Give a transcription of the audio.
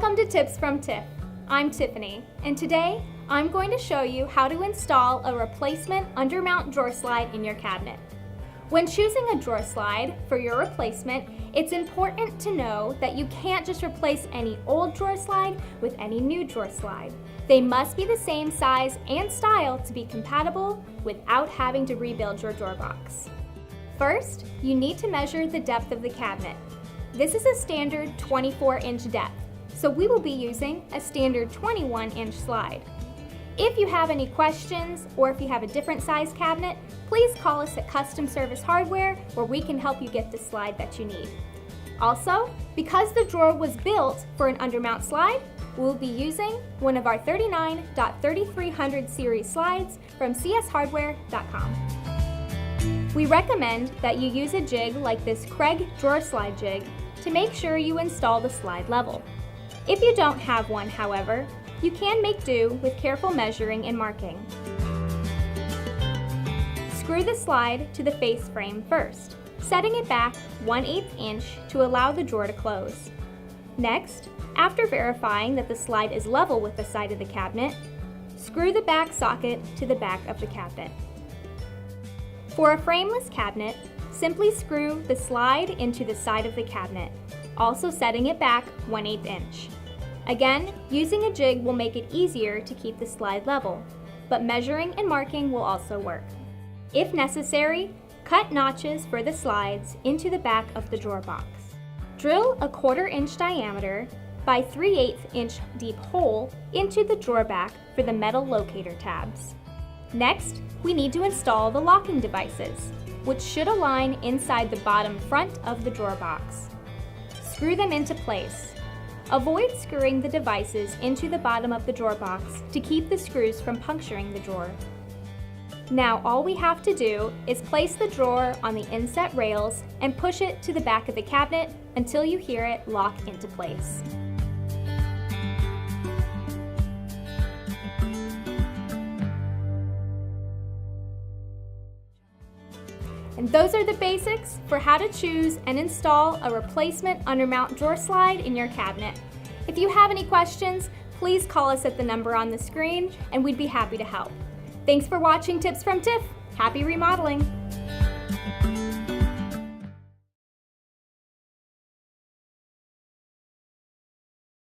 Welcome to Tips from Tiff. I'm Tiffany, and today I'm going to show you how to install a replacement undermount drawer slide in your cabinet. When choosing a drawer slide for your replacement, it's important to know that you can't just replace any old drawer slide with any new drawer slide. They must be the same size and style to be compatible without having to rebuild your drawer box. First, you need to measure the depth of the cabinet. This is a standard 24-inch depth, so we will be using a standard 21-inch slide. If you have any questions or if you have a different size cabinet, please call us at Custom Service Hardware where we can help you get the slide that you need. Also, because the drawer was built for an undermount slide, we'll be using one of our 39.3300 series slides from cshardware.com. We recommend that you use a jig like this Craig drawer slide jig to make sure you install the slide level. If you don't have one, however, you can make do with careful measuring and marking. Screw the slide to the face frame first, setting it back 1/8 inch to allow the drawer to close. Next, after verifying that the slide is level with the side of the cabinet, screw the back socket to the back of the cabinet. For a frameless cabinet, simply screw the slide into the side of the cabinet, also setting it back 1/8 inch. Again, using a jig will make it easier to keep the slide level, but measuring and marking will also work. If necessary, cut notches for the slides into the back of the drawer box. Drill a 1/4 inch diameter by 3/8 inch deep hole into the drawer back for the metal locator tabs. Next, we need to install the locking devices, which should align inside the bottom front of the drawer box. Screw them into place. Avoid screwing the devices into the bottom of the drawer box to keep the screws from puncturing the drawer. Now all we have to do is place the drawer on the inset rails and push it to the back of the cabinet until you hear it lock into place. And those are the basics for how to choose and install a replacement undermount drawer slide in your cabinet. If you have any questions, please call us at the number on the screen and we'd be happy to help. Thanks for watching Tips from Tiff. Happy remodeling!